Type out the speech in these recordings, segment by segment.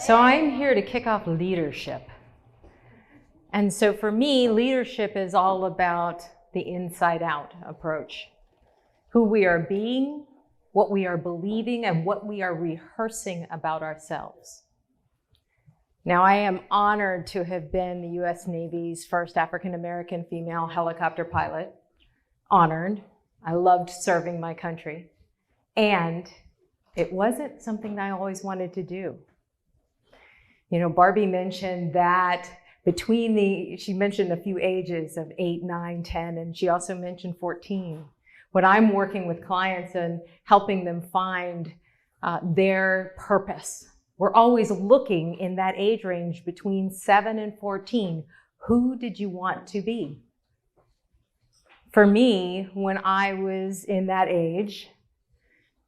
So I'm here to kick off leadership. And so for me, leadership is all about the inside out approach. Who we are being, what we are believing, and what we are rehearsing about ourselves. Now, I am honored to have been the U.S. Navy's first African-American female helicopter pilot. Honored. I loved serving my country. And it wasn't something that I always wanted to do. You know, Barbie mentioned that she mentioned a few ages of 8, 9, 10, and she also mentioned 14. When I'm working with clients and helping them find their purpose, we're always looking in that age range between 7 and 14. Who did you want to be? For me, when I was in that age,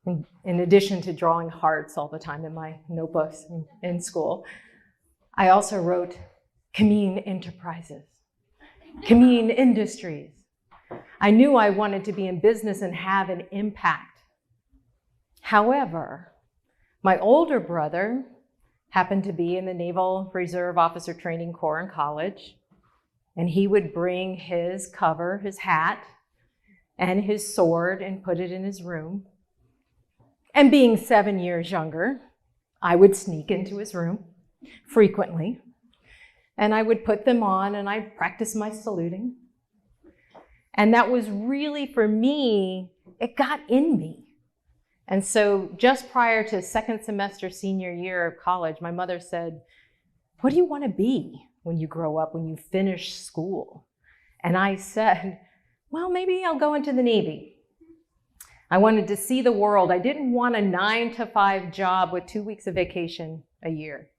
in addition to drawing hearts all the time in my notebooks in school, I also wrote Kamin Enterprises, Kamin Industries. I knew I wanted to be in business and have an impact. However, my older brother happened to be in the Naval Reserve Officer Training Corps in college, and he would bring his cover, his hat, and his sword and put it in his room. And being 7 years younger, I would sneak into his room frequently, and I would put them on and I'd practice my saluting. And that was really, for me, it got in me. And so just prior to second semester senior year of college, my mother said, "What do you want to be when you grow up, when you finish school?" And I said, "Well, maybe I'll go into the Navy." I wanted to see the world. I didn't want a 9-to-5 job with 2 weeks of vacation a year.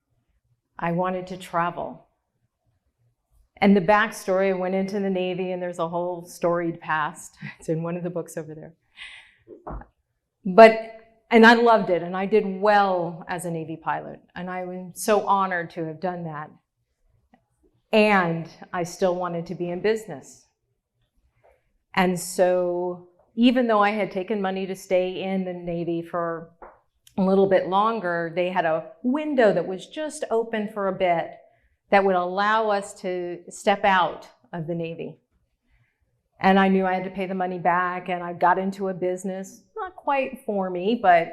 I wanted to travel. And the backstory, I went into the Navy, and there's a whole storied past. It's in one of the books over there. And I loved it, and I did well as a Navy pilot, and I was so honored to have done that. And I still wanted to be in business. And so even though I had taken money to stay in the Navy for a little bit longer, they had a window that was just open for a bit that would allow us to step out of the Navy. And I knew I had to pay the money back, and I got into a business, not quite for me, but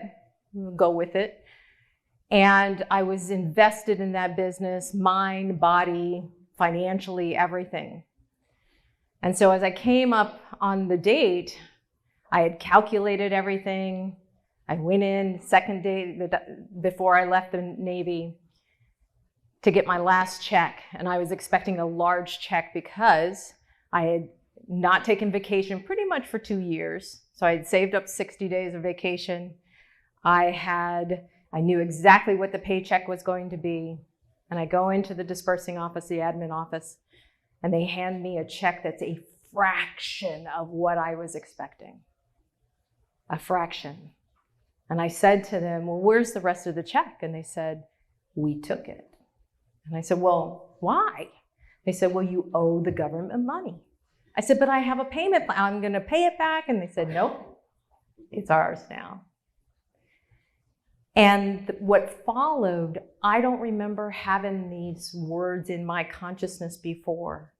go with it. And I was invested in that business, mind, body, financially, everything. And so as I came up on the date, I had calculated everything. I went in second day before I left the Navy to get my last check. And I was expecting a large check because I had not taken vacation pretty much for 2 years. So I had saved up 60 days of vacation. I knew exactly what the paycheck was going to be. And I go into the dispersing office, the admin office, and they hand me a check that's a fraction of what I was expecting. A fraction. And I said to them, "Well, where's the rest of the check?" And they said, "We took it." And I said, "Well, why?" They said, "Well, you owe the government money." I said, "But I have a payment plan. I'm going to pay it back." And they said, "Nope, it's ours now." And what followed, I don't remember having these words in my consciousness before.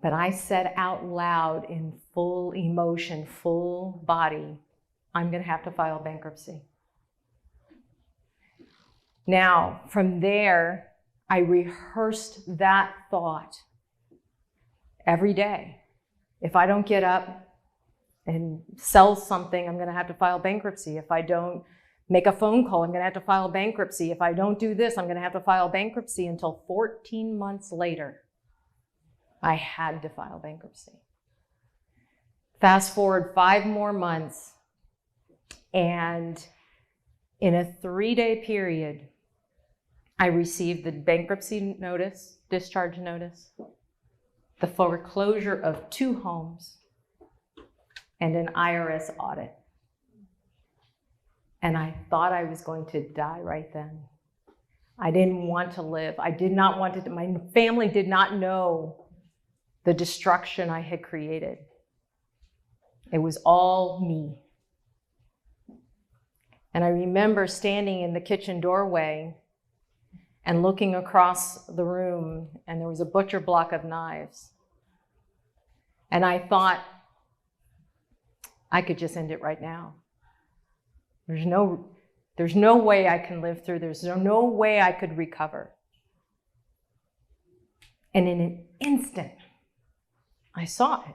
But I said out loud in full emotion, full body, "I'm going to have to file bankruptcy." Now, from there, I rehearsed that thought every day. If I don't get up and sell something, I'm going to have to file bankruptcy. If I don't make a phone call, I'm going to have to file bankruptcy. If I don't do this, I'm going to have to file bankruptcy. Until 14 months later, I had to file bankruptcy. Fast forward 5 more months, and in a 3-day period, I received the bankruptcy notice, discharge notice, the foreclosure of 2 homes, and an IRS audit. And I thought I was going to die right then. I didn't want to live. I did not want to. My family did not know the destruction I had created. It was all me. And I remember standing in the kitchen doorway and looking across the room, and there was a butcher block of knives. And I thought, I could just end it right now. There's no way I can live through. There's no way I could recover. And in an instant, I saw it.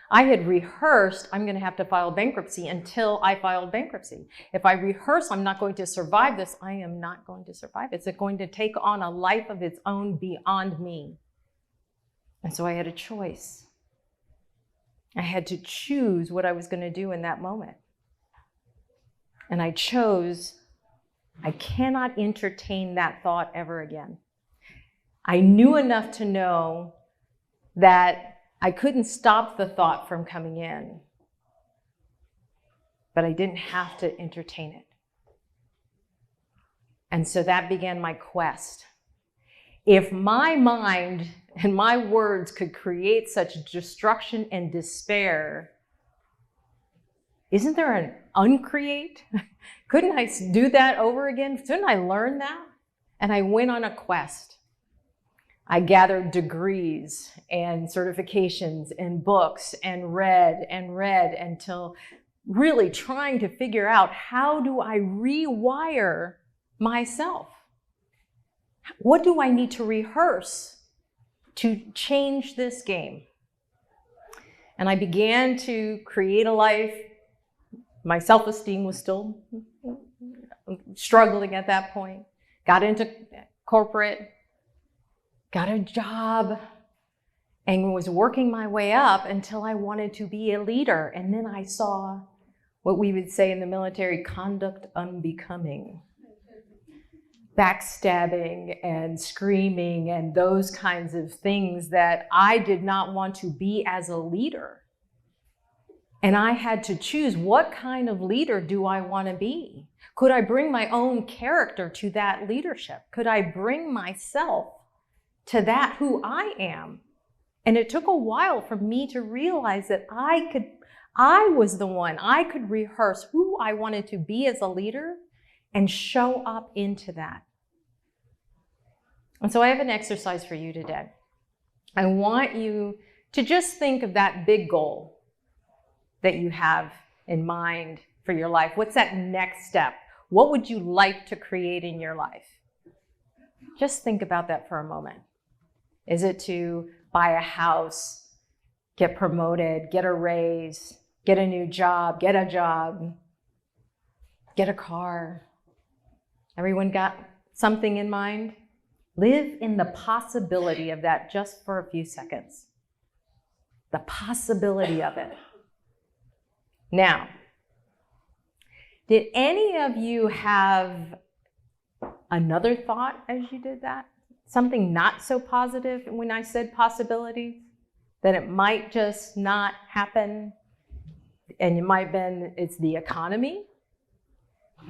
I had rehearsed, I'm going to have to file bankruptcy until I filed bankruptcy. If I rehearse, I'm not going to survive this, I am not going to survive. It's going to take on a life of its own beyond me. And so I had a choice. I had to choose what I was going to do in that moment. And I chose, I cannot entertain that thought ever again. I knew enough to know that I couldn't stop the thought from coming in, but I didn't have to entertain it. And so that began my quest. If my mind and my words could create such destruction and despair, isn't there an uncreate? Couldn't I do that over again? Couldn't I learn that? And I went on a quest. I gathered degrees and certifications and books and read until really trying to figure out, how do I rewire myself? What do I need to rehearse to change this game? And I began to create a life. My self-esteem was still struggling at that point. Got into corporate, got a job, and was working my way up until I wanted to be a leader. And then I saw what we would say in the military, conduct unbecoming. Backstabbing and screaming and those kinds of things that I did not want to be as a leader. And I had to choose, what kind of leader do I want to be? Could I bring my own character to that leadership? Could I bring myself to that who I am? And it took a while for me to realize that I was the one, I could rehearse who I wanted to be as a leader and show up into that. And so I have an exercise for you today. I want you to just think of that big goal that you have in mind for your life. What's that next step? What would you like to create in your life? Just think about that for a moment. Is it to buy a house, get promoted, get a raise, get a new job, get a car? Everyone got something in mind? Live in the possibility of that just for a few seconds. The possibility of it. Now, did any of you have another thought as you did that? Something not so positive when I said possibilities? That it might just not happen? And it might have been, it's the economy.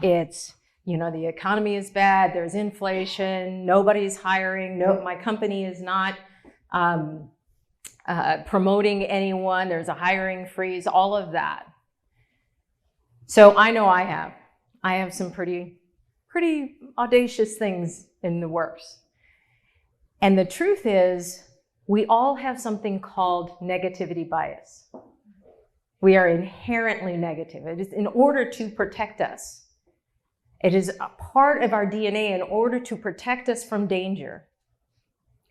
It's, the economy is bad, there's inflation, nobody's hiring, my company is not promoting anyone, there's a hiring freeze, all of that. So I know I have some pretty audacious things in the works. And the truth is, we all have something called negativity bias. We are inherently negative. It is in order to protect us. It is a part of our DNA in order to protect us from danger.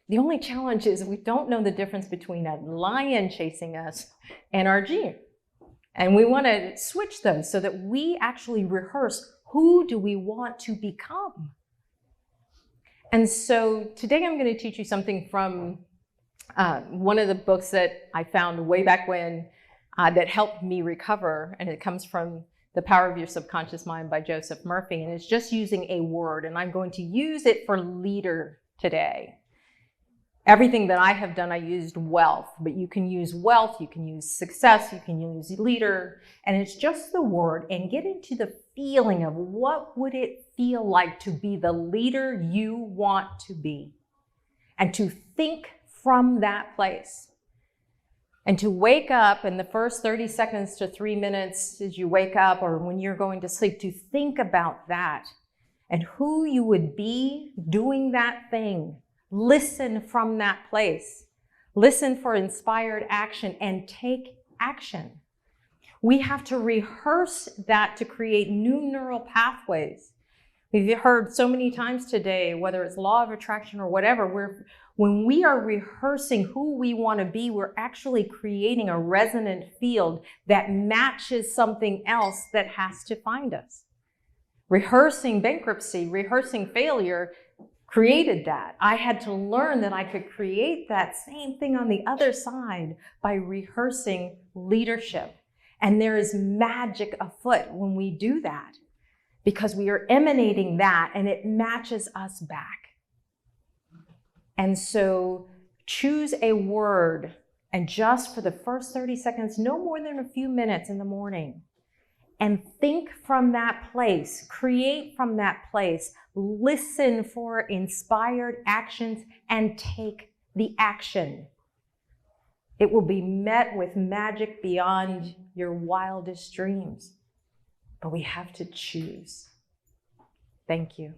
The only challenge is we don't know the difference between a lion chasing us and our gene. And we want to switch those so that we actually rehearse, who do we want to become? And so today I'm going to teach you something from one of the books that I found way back when that helped me recover. And it comes from The Power of Your Subconscious Mind by Joseph Murphy. And it's just using a word. And I'm going to use it for leader today. Everything that I have done, I used wealth, but you can use wealth, you can use success, you can use leader, and it's just the word, and get into the feeling of what would it feel like to be the leader you want to be, and to think from that place. And to wake up in the first 30 seconds to 3 minutes as you wake up or when you're going to sleep, to think about that and who you would be doing that thing. Listen from that place. Listen for inspired action and take action. We have to rehearse that to create new neural pathways. We've heard so many times today, whether it's law of attraction or whatever, when we are rehearsing who we want to be, we're actually creating a resonant field that matches something else that has to find us. Rehearsing bankruptcy, rehearsing failure created that. I had to learn that I could create that same thing on the other side by rehearsing leadership. And there is magic afoot when we do that, because we are emanating that and it matches us back. And so choose a word, and just for the first 30 seconds, no more than a few minutes in the morning, and think from that place, create from that place, listen for inspired actions and take the action. It will be met with magic beyond your wildest dreams. But we have to choose. Thank you.